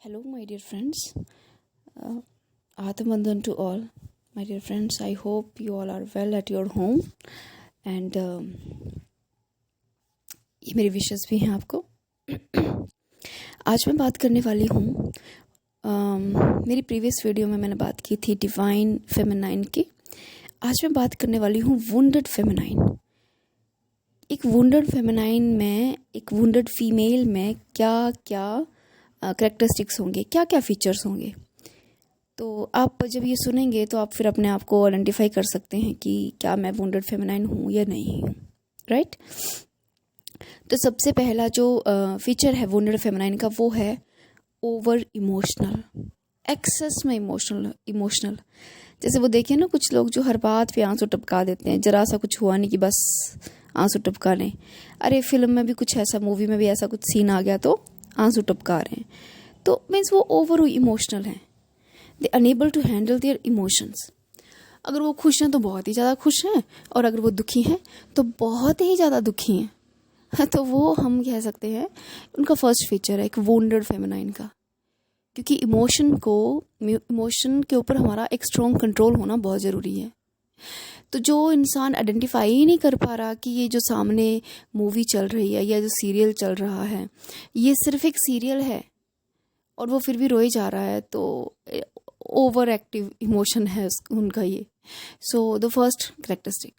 Hello, my dear friends. Atmandan to all, my dear friends. I hope you all are well at your home. And ये मेरी wishes भी हैं आपको. आज मैं बात करने वाली हूँ. मेरी प्रीवियस वीडियो में मैंने बात की थी डिवाइन फेमिनाइन की. आज मैं बात करने वाली हूँ वुंडेड फेमिनाइन. एक वुंडेड फेमिनाइन में, एक वुंडेड फीमेल में क्या क्या कैरेक्टरिस्टिक्स होंगे, क्या क्या फीचर्स होंगे. तो आप जब ये सुनेंगे तो आप फिर अपने आप को आइडेंटिफाई कर सकते हैं कि क्या मैं वुंडेड फेमिनाइन हूँ या नहीं हूँ. राइट. तो सबसे पहला जो फीचर है वुंडेड फेमिनाइन का वो है ओवर इमोशनल. एक्सेस में इमोशनल. जैसे वो देखिए ना, कुछ लोग जो हर बात पे आंसू टपका देते हैं. जरा सा कुछ हुआ नहीं कि बस आंसू टपका लें. अरे फिल्म में भी कुछ ऐसा, मूवी में भी ऐसा कुछ सीन आ गया तो आंसू टपका रहे हैं. तो मीन्स वो ओवर इमोशनल हैं. They unable to handle their emotions. अगर वो खुश हैं तो बहुत ही ज़्यादा खुश हैं, और अगर वो दुखी हैं तो बहुत ही ज़्यादा दुखी हैं. तो वो हम कह सकते हैं उनका फर्स्ट फीचर है एक वुंडेड फेमिनाइन का. क्योंकि इमोशन के ऊपर हमारा एक स्ट्रॉन्ग कंट्रोल होना बहुत ज़रूरी है. तो जो इंसान आइडेंटिफाई ही नहीं कर पा रहा कि ये जो सामने मूवी चल रही है या जो सीरियल चल रहा है ये सिर्फ एक सीरियल है, और वो फिर भी रोए जा रहा है, तो ओवर एक्टिव इमोशन है उनका ये. So the first characteristic.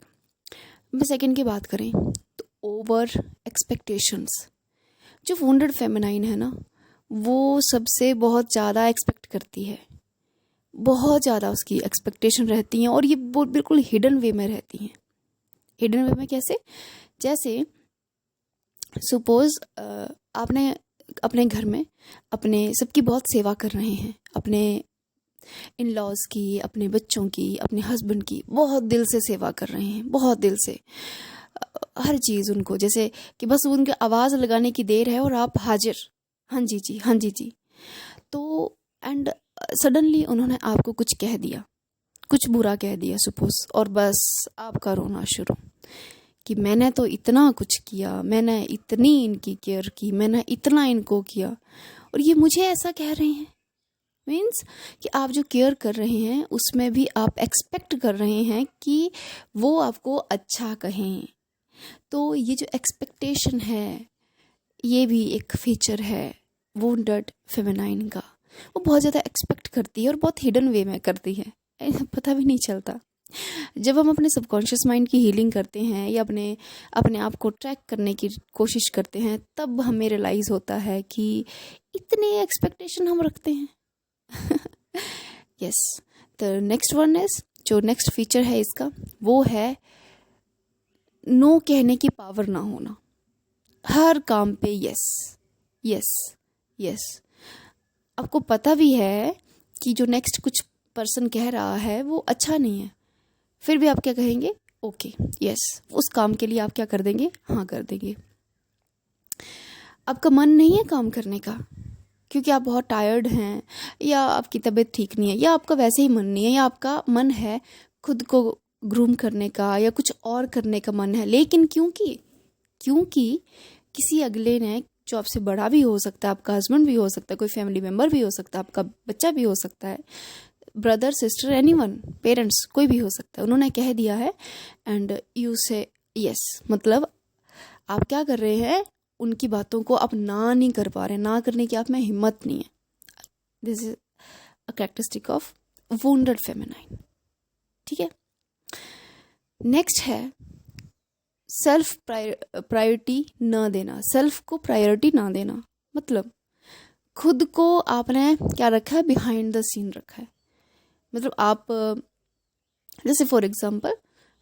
मैं सेकंड की बात करें तो ओवर एक्सपेक्टेशंस. जो वुंडेड फेमिनाइन है ना, वो सबसे बहुत ज़्यादा एक्सपेक्ट करती है. बहुत ज़्यादा उसकी एक्सपेक्टेशन रहती हैं, और ये बिल्कुल हिडन वे में रहती हैं. हिडन वे में कैसे? जैसे सपोज आपने अपने घर में अपने सबकी बहुत सेवा कर रहे हैं. अपने इन लॉज की, अपने बच्चों की, अपने हस्बैंड की बहुत दिल से सेवा कर रहे हैं. बहुत दिल से हर चीज़ उनको, जैसे कि बस उनकी आवाज़ लगाने की देर है और आप हाजिर. हाँ जी जी, हाँ जी जी. तो एंड सडनली उन्होंने आपको कुछ कह दिया, कुछ बुरा कह दिया सपोज, और बस आपका रोना शुरू कि मैंने तो इतना कुछ किया, मैंने इतनी इनकी केयर की, मैंने इतना इनको किया, और ये मुझे ऐसा कह रहे हैं. मीन्स कि आप जो केयर कर रहे हैं उसमें भी आप एक्सपेक्ट कर रहे हैं कि वो आपको अच्छा कहें. तो ये जो एक्सपेक्टेशन है ये भी एक फीचर है वुंडेड फेमिनाइन का. वो बहुत ज़्यादा एक्सपेक्ट करती है और बहुत हिडन वे में करती है, पता भी नहीं चलता. जब हम अपने सबकॉन्शियस माइंड की हीलिंग करते हैं या अपने आप को ट्रैक करने की कोशिश करते हैं, तब हमें रियलाइज़ होता है कि इतने एक्सपेक्टेशन हम रखते हैं. Yes. The next one is, जो नेक्स्ट फीचर है इसका वो है नो कहने की पावर ना होना. हर काम पे यस यस यस. आपको पता भी है कि जो नेक्स्ट कुछ पर्सन कह रहा है वो अच्छा नहीं है, फिर भी आप क्या कहेंगे? Okay yes. उस काम के लिए आप क्या कर देंगे? हाँ कर देंगे. आपका मन नहीं है काम करने का क्योंकि आप बहुत टायर्ड हैं, या आपकी तबीयत ठीक नहीं है, या आपका वैसे ही मन नहीं है, या आपका मन है खुद को ग्रूम करने का या कुछ और करने का मन है, लेकिन क्योंकि किसी अगले ने, जो आपसे बड़ा भी हो सकता है, आपका हस्बैंड भी हो सकता है, कोई फैमिली मेम्बर भी हो सकता है, आपका बच्चा भी हो सकता है, ब्रदर सिस्टर एनीवन, पेरेंट्स, कोई भी हो सकता है, उन्होंने कह दिया है एंड यू से यस. मतलब आप क्या कर रहे हैं? उनकी बातों को आप ना नहीं कर पा रहे, ना करने की आप में हिम्मत नहीं है. This is a characteristic of wounded feminine. ठीक है. नेक्स्ट है सेल्फ प्रायोरिटी ना देना. सेल्फ को प्रायोरिटी ना देना मतलब खुद को आपने क्या रखा है? बिहाइंड द सीन रखा है. मतलब आप, जैसे फॉर एग्जांपल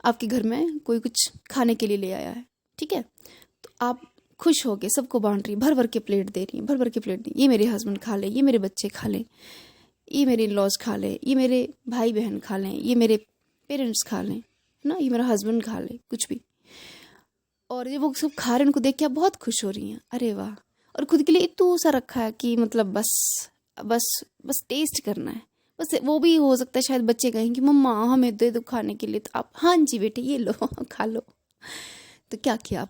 आपके घर में कोई कुछ खाने के लिए ले आया है, ठीक है, तो आप खुश हो गए, सबको बांट रही, भर भर के प्लेट दे रही हैं, भर भर के प्लेट दी, ये मेरे हस्बैंड खा लें, ये मेरे बच्चे खा लें, ये मेरे लॉज खा लें, ये मेरे भाई बहन खा लें, ये मेरे पेरेंट्स खा लें, ना ये मेरा हस्बैंड खा ले, कुछ भी. और ये वो सब खा रहे हैं, उनको देख के आप बहुत खुश हो रही हैं, अरे वाह. और खुद के लिए इतना सा रखा है कि मतलब बस बस बस टेस्ट करना है. बस वो भी हो सकता है शायद बच्चे कहें कि मम्मा हमें दे दो खाने के लिए, तो आप हाँ जी बेटे ये लो खा लो. तो क्या किया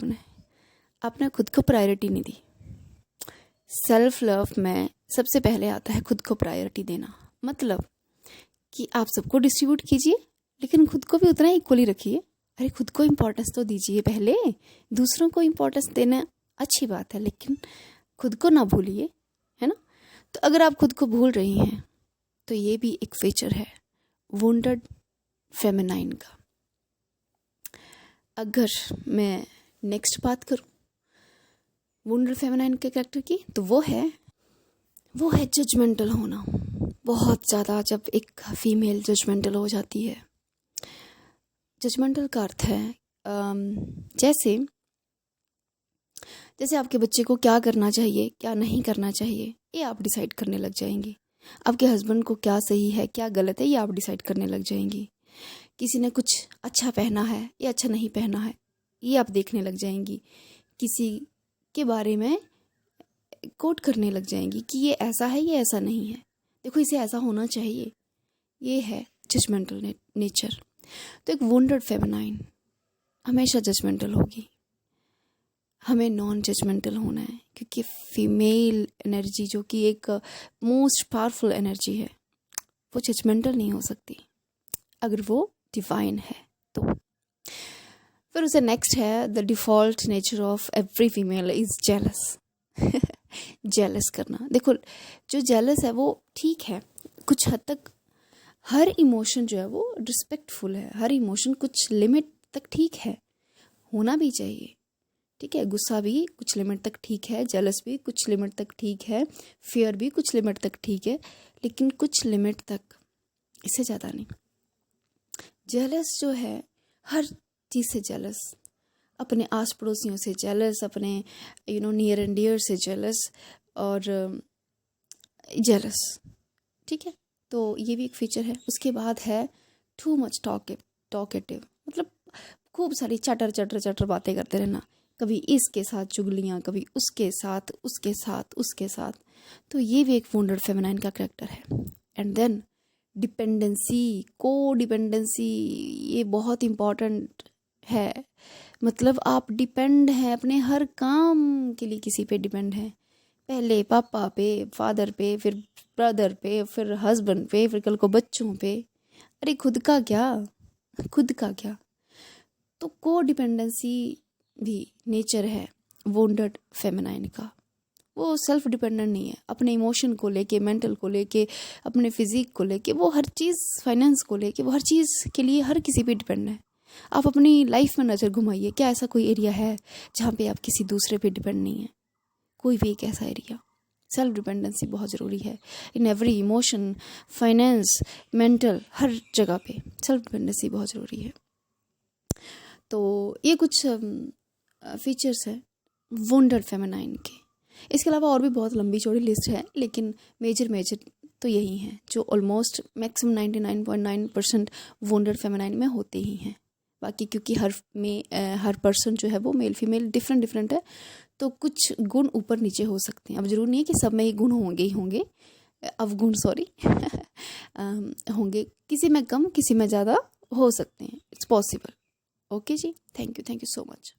आपने खुद को प्रायोरिटी नहीं दी. सेल्फ लव में सबसे पहले आता है खुद को प्रायोरिटी देना। मतलब कि आप सबको डिस्ट्रीब्यूट कीजिए लेकिन खुद को भी उतना ही इक्वली रखिए। अरे खुद को इम्पोर्टेंस तो दीजिए पहले, दूसरों को इम्पोर्टेंस देना अच्छी बात है लेकिन खुद को ना भूलिए, है ना। तो अगर आप खुद को भूल रही हैं तो ये भी एक फीचर है वुंडेड फेमिनाइन का। अगर मैं नेक्स्ट बात करूं वुंडेड फेमिनाइन के कैरेक्टर की, तो वो है जजमेंटल होना। बहुत ज़्यादा जब एक फीमेल जजमेंटल हो जाती है। जजमेंटल का अर्थ है जैसे आपके बच्चे को क्या करना चाहिए क्या नहीं करना चाहिए ये आप डिसाइड करने लग जाएंगी। आपके हस्बैंड को क्या सही है क्या गलत है ये आप डिसाइड करने लग जाएंगी। किसी ने कुछ अच्छा पहना है या अच्छा नहीं पहना है ये आप देखने लग जाएंगी। किसी के बारे में कोट करने लग जाएंगी कि ये ऐसा है ये ऐसा नहीं है, देखो इसे ऐसा होना चाहिए। ये है जजमेंटल नेचर। तो एक वुंडेड फेमिनाइन हमेशा जजमेंटल होगी। हमें नॉन जजमेंटल होना है क्योंकि फीमेल एनर्जी जो कि एक मोस्ट पावरफुल एनर्जी है वो जजमेंटल नहीं हो सकती अगर वो डिवाइन है तो। फिर उसे नेक्स्ट है the default nature of every female is jealous. Jealous करना, देखो जो जेलस है वो ठीक है कुछ हद तक। हर इमोशन जो है वो रिस्पेक्टफुल है, हर इमोशन कुछ लिमिट तक ठीक है, होना भी चाहिए। ठीक है, गुस्सा भी कुछ लिमिट तक ठीक है, जेलस भी कुछ लिमिट तक ठीक है, फियर भी कुछ लिमिट तक ठीक है, लेकिन कुछ लिमिट तक, इससे ज़्यादा नहीं। जेलस जो है हर चीज़ से जेलस, अपने आस पड़ोसियों से जेलस, अपने नियर एंड डियर से जेलस और जेलस। ठीक है, तो ये भी एक फीचर है। उसके बाद है टू मच टॉकेटिव, मतलब खूब सारी चटर बातें करते रहना, कभी इसके साथ चुगलियाँ, कभी उसके साथ। तो ये भी एक वुंडेड फेमिनाइन का कैरेक्टर है। एंड देन डिपेंडेंसी, को डिपेंडेंसी, ये बहुत इम्पॉर्टेंट है। मतलब आप डिपेंड हैं अपने हर काम के लिए, किसी पे डिपेंड हैं। पहले पापा पे, फादर पे, फिर ब्रदर पे, फिर हस्बैंड पे, फिर कल को बच्चों पे। अरे खुद का क्या। तो को डिपेंडेंसी भी नेचर है वुंडेड फेमिनाइन का। वो सेल्फ डिपेंडेंट नहीं है अपने इमोशन को लेके, मेंटल को लेके, अपने फिजिक को लेके, वो हर चीज़, फाइनेंस को लेके, वो हर चीज़ के लिए हर किसी पे डिपेंड है। आप अपनी लाइफ में नज़र घुमाइए, क्या ऐसा कोई एरिया है जहाँ पे आप किसी दूसरे पे डिपेंड नहीं है? कोई भी एक ऐसा एरिया। सेल्फ डिपेंडेंसी बहुत ज़रूरी है in every emotion, finance, mental, हर जगह पे सेल्फ डिपेंडेंसी बहुत ज़रूरी है। तो ये कुछ फीचर्स है वुंडेड फेमिनाइन के। इसके अलावा और भी बहुत लंबी चौड़ी लिस्ट है, लेकिन मेजर तो यही हैं जो ऑलमोस्ट मैक्सिमम 99.9% वुंडेड फेमिनाइन में होते ही हैं। बाकी क्योंकि हर पर्सन जो है वो मेल फीमेल डिफरेंट है, तो कुछ गुण ऊपर नीचे हो सकते हैं। अब जरूर नहीं है कि सब में ये गुण होंगे अवगुण होंगे, किसी में कम किसी में ज़्यादा हो सकते हैं, इट्स पॉसिबल। ओके जी, थैंक यू सो मच।